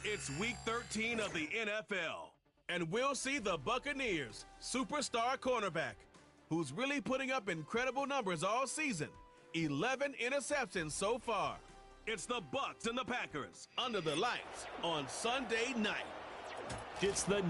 It's Week 13 of the NFL, and we'll see the Buccaneers' superstar cornerback, who's really putting up incredible numbers all season, 11 interceptions so far. It's the Bucs and the Packers under the lights on Sunday night. It's the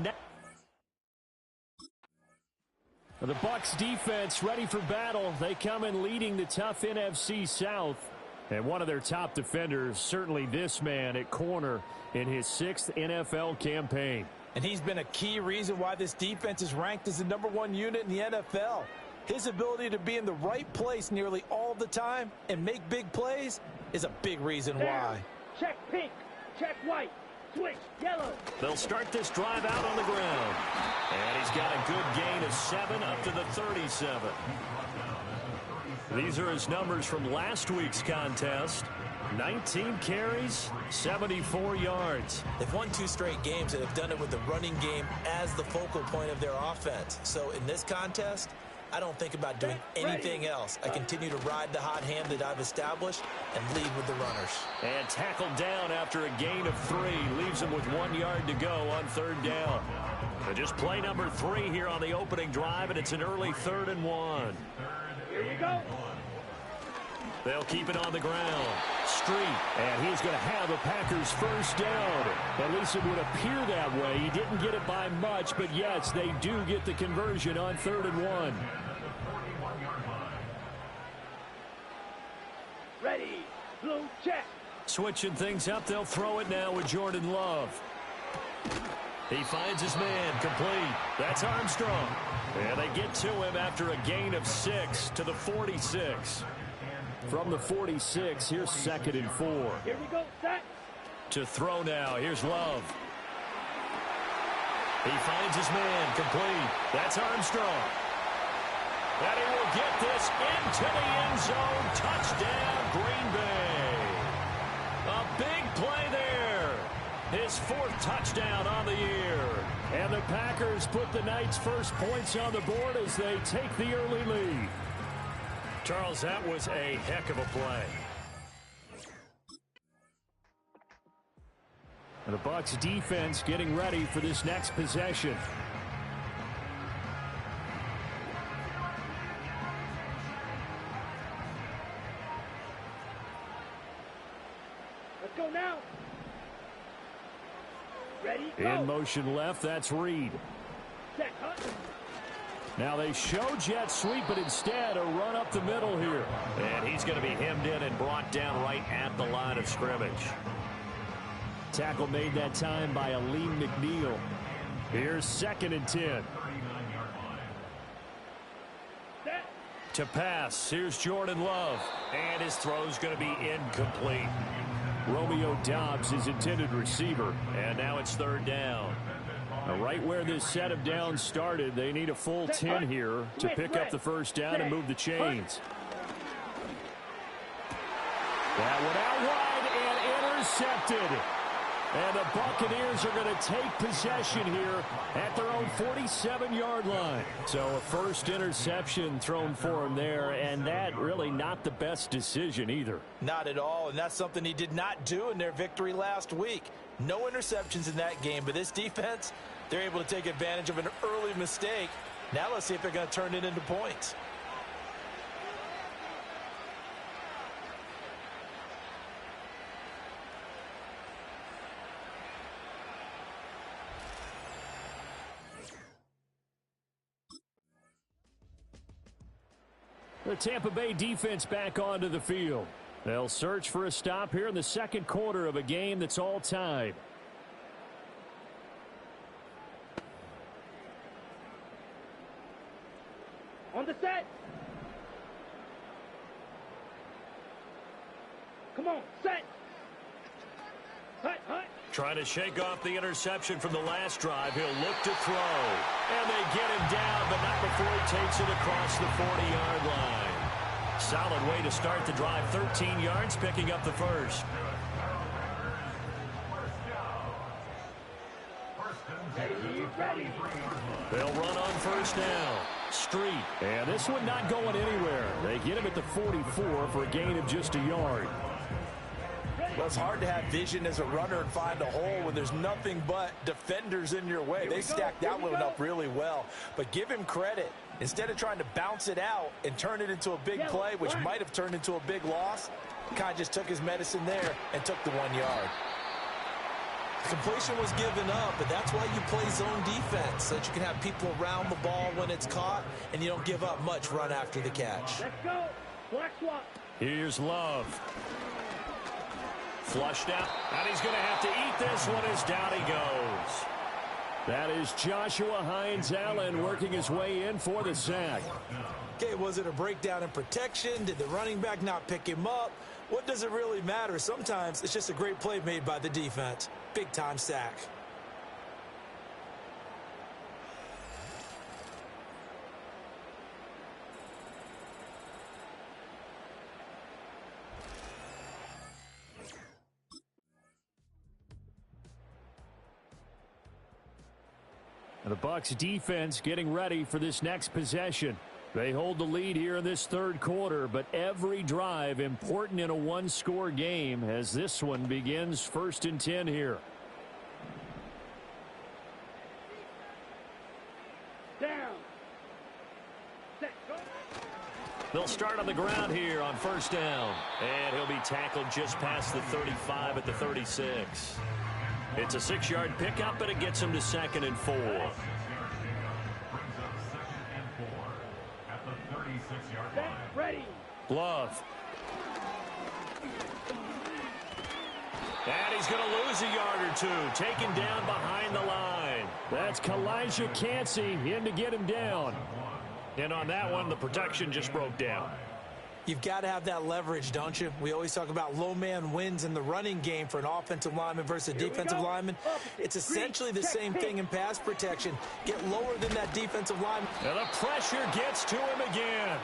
Bucs defense ready for battle. They come in leading the tough NFC South. And one of their top defenders, certainly this man at corner in his 6th NFL campaign. And he's been a key reason why this defense is ranked as the #1 unit in the NFL. His ability to be in the right place nearly all the time and make big plays is a big reason why. Check pink, check white, switch yellow. They'll start this drive out on the ground. And he's got a good gain of 7 up to the 37. These are his numbers from last week's contest. 19 carries, 74 yards. They've won 2 straight games and have done it with the running game as the focal point of their offense. So in this contest, I don't think about doing anything else. I continue to ride the hot hand that I've established and lead with the runners. And tackled down after a gain of 3. Leaves him with 1 yard to go on 3rd down. So just play number 3 here on the opening drive, and it's an early 3rd and 1. Here you go. They'll keep it on the ground. Street, and he's going to have a Packers first down. At least it would appear that way. He didn't get it by much, but yes, they do get the conversion on 3rd and 1. Ready, blue check. Switching things up, they'll throw it now with Jordan Love. He finds his man, complete. That's Armstrong. And they get to him after a gain of 6 to the 46. From the 46, here's 2nd and 4. Here we go, set. To throw now, here's Love. He finds his man, complete. That's Armstrong. And he will get this into the end zone. Touchdown, Green Bay. A big play there. His 4th touchdown on the year. And the Packers put the night's first points on the board as they take the early lead. Charles, that was a heck of a play. And the Bucs defense getting ready for this next possession. Let's go now. Ready, go. In motion left, that's Reed. Set, hut. Now they show jet sweep, but instead a run up the middle here. And he's going to be hemmed in and brought down right at the line of scrimmage. Tackle made that time by Aleem McNeil. Here's 2nd and 10. Set. To pass, here's Jordan Love. And his throw's going to be incomplete. Romeo Doubs is intended receiver. And now it's 3rd down. Right where this set of downs started, they need a full 10 here to pick up the first down and move the chains. That one out wide and intercepted. And the Buccaneers are going to take possession here at their own 47-yard line. So a first interception thrown for him there, and that really not the best decision either. Not at all, and that's something he did not do in their victory last week. No interceptions in that game, but this defense, they're able to take advantage of an early mistake. Now let's see if they're going to turn it into points. The Tampa Bay defense back onto the field. They'll search for a stop here in the 2nd quarter of a game that's all tied. On the set. Come on, set. Hut, hut. Trying to shake off the interception from the last drive. He'll look to throw. And they get him down, but not before he takes it across the 40-yard line. Solid way to start the drive. 13 yards, picking up the first. They'll run on first down. Street. And this one not going anywhere. They get him at the 44 for a gain of just a yard. Ready, Well, it's hard to have vision as a runner and find a hole when there's nothing but defenders in your way. They stacked that one up really well. But give him credit. Instead of trying to bounce it out and turn it into a big play, which might have turned into a big loss, kind of just took his medicine there and took the 1 yard. Completion was given up, but that's why you play zone defense, so that you can have people around the ball when it's caught, and you don't give up much run after the catch. Let's go. Black swap. Here's Love. Flushed out, and he's going to have to eat this one as down he goes. That is Joshua Hines-Allen working his way in for the sack. Okay, was it a breakdown in protection? Did the running back not pick him up? What does it really matter? Sometimes it's just a great play made by the defense. Big-time sack. And the Bucs defense getting ready for this next possession. They hold the lead here in this third quarter, but every drive important in a one-score game as this one begins 1st and 10 here. Down. Set. Go. They'll start on the ground here on 1st down. And he'll be tackled just past the 35 at the 36. It's a 6-yard pickup, but it gets him to 2nd and 4. Ready. Love. And he's going to lose a yard or two. Taken down behind the line. That's Kalijah Cansey in to get him down. And on that one, the protection just broke down. You've got to have that leverage, don't you? We always talk about low man wins in the running game for an offensive lineman versus a defensive lineman. It's essentially the same thing in pass protection. Get lower than that defensive lineman. And the pressure gets to him again.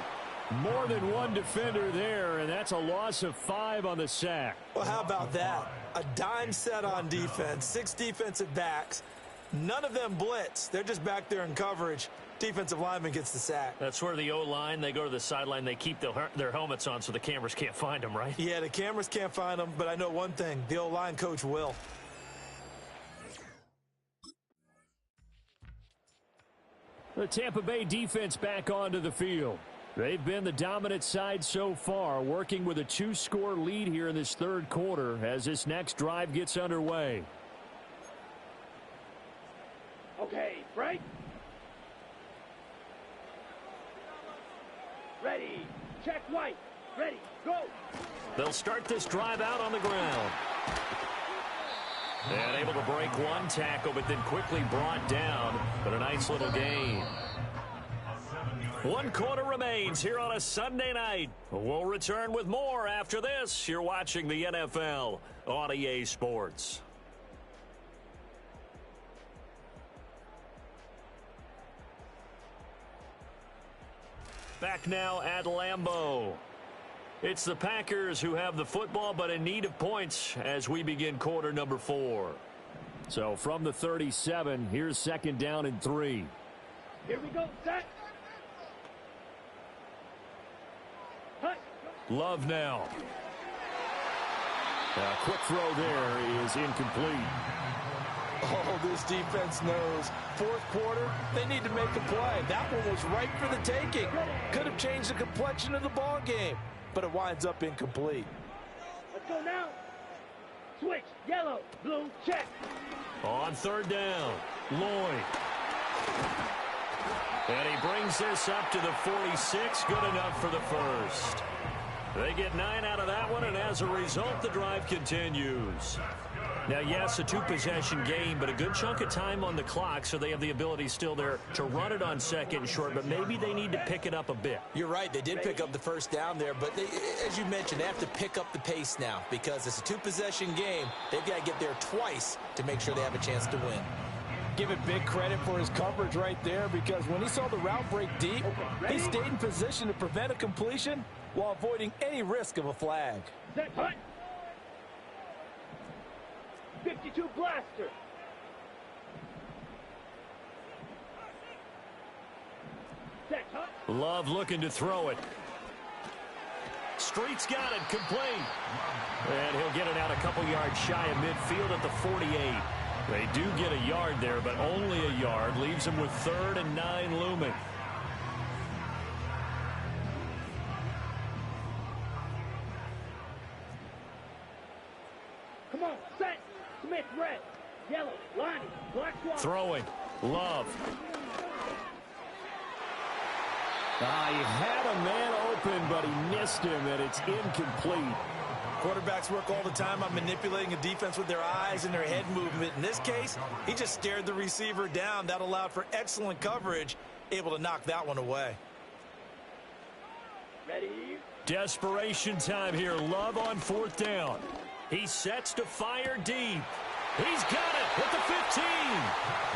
More than one defender there, and that's a loss of 5 on the sack. Well, how about that? A dime set on defense, 6 defensive backs. None of them blitz. They're just back there in coverage. Defensive lineman gets the sack. That's where the O-line, they go to the sideline, they keep their helmets on so the cameras can't find them, right? Yeah, the cameras can't find them, but I know one thing. The O-line coach will. The Tampa Bay defense back onto the field. They've been the dominant side so far, working with a 2-score lead here in this third quarter as this next drive gets underway. Okay, break. Ready. Check white. Ready. Go. They'll start this drive out on the ground. And able to break one tackle, but then quickly brought down. But a nice little gain. 1 quarter remains here on a Sunday night. We'll return with more after this. You're watching the NFL on EA Sports. Back now at Lambeau. It's the Packers who have the football, but in need of points as we begin quarter number 4. So from the 37, here's 2nd down and 3. Here we go. Set. Hut. Love now. A quick throw there is incomplete. Oh, this defense knows. 4th quarter, they need to make a play. That one was right for the taking. Could have changed the complexion of the ball game, but it winds up incomplete. Let's go now. Switch. Yellow. Blue. Check. On 3rd down, Lloyd. And he brings this up to the 46. Good enough for the first. They get 9 out of that one, and as a result, the drive continues. Now, yes, a 2-possession game, but a good chunk of time on the clock, so they have the ability still there to run it on 2nd and short, but maybe they need to pick it up a bit. You're right. They did pick up the 1st down there, but they, as you mentioned, they have to pick up the pace now because it's a 2-possession game. They've got to get there twice to make sure they have a chance to win. Give it big credit for his coverage right there because when he saw the route break deep, he stayed in position to prevent a completion while avoiding any risk of a flag. Set. Hut. 52 blaster. Set. Hut. Love looking to throw it. Street's got it, complete. And he'll get it out a couple yards shy of midfield at the 48. They do get a yard there, but only a yard. Leaves them with 3rd and 9 looming. Come on, set. Smith, red. Yellow, Lonnie, black swan. Throwing. Love. He had a man open, but he missed him, and it's incomplete. Quarterbacks work all the time on manipulating a defense with their eyes and their head movement. In this case, he just stared the receiver down. That allowed for excellent coverage, able to knock that one away. Ready? Desperation time here. Love on 4th down. He sets to fire deep. He's got it at the 15.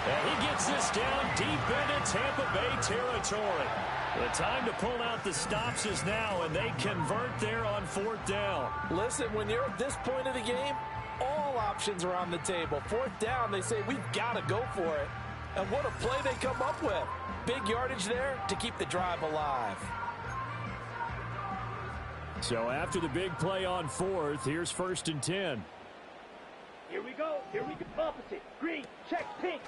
And he gets this down deep into Tampa Bay territory. The time to pull out the stops is now, and they convert there on 4th down. Listen, when you're at this point of the game, all options are on the table. 4th down, they say, we've got to go for it. And what a play they come up with. Big yardage there to keep the drive alive. So after the big play on 4th, here's 1st and 10. Here we go. Here we go. Opposite. Green. Check. Pink.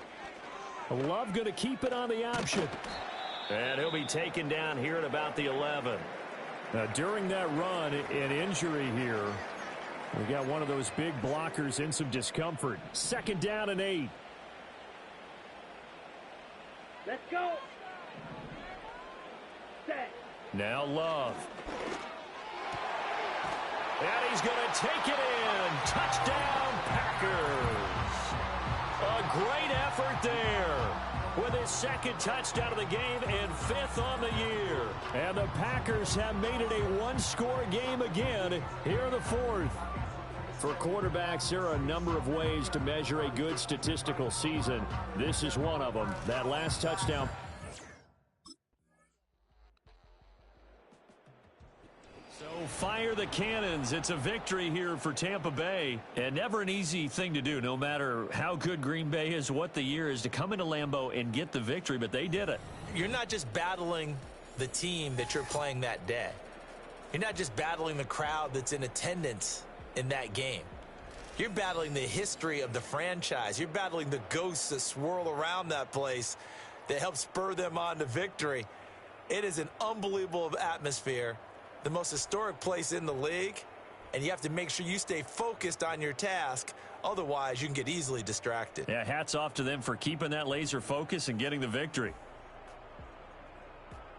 Love going to keep it on the option. And he'll be taken down here at about the 11. Now, during that run, an injury here. We got one of those big blockers in some discomfort. 2nd down and 8. Let's go. Set. Now Love. And he's going to take it in. Touchdown, Packers. A great effort there with his 2nd touchdown of the game and 5th on the year. And the Packers have made it a one-score game again here in the 4th. For quarterbacks, there are a number of ways to measure a good statistical season. This is one of them. That last touchdown. Fire the cannons. It's a victory here for Tampa Bay. And never an easy thing to do, no matter how good Green Bay is, what the year is, to come into Lambeau and get the victory, but they did it. You're not just battling the team that you're playing that day. You're not just battling the crowd that's in attendance in that game. You're battling the history of the franchise. You're battling the ghosts that swirl around that place that help spur them on to victory. It is an unbelievable atmosphere. The most historic place in the league, and you have to make sure you stay focused on your task. Otherwise, you can get easily distracted. Yeah, hats off to them for keeping that laser focus and getting the victory.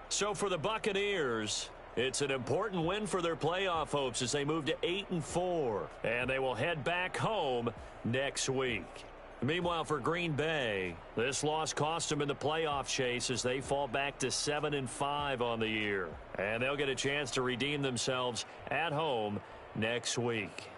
So for the Buccaneers, it's an important win for their playoff hopes as they move to 8-4, and they will head back home next week. Meanwhile, for Green Bay, this loss cost them in the playoff chase as they fall back to 7-5 on the year. And they'll get a chance to redeem themselves at home next week.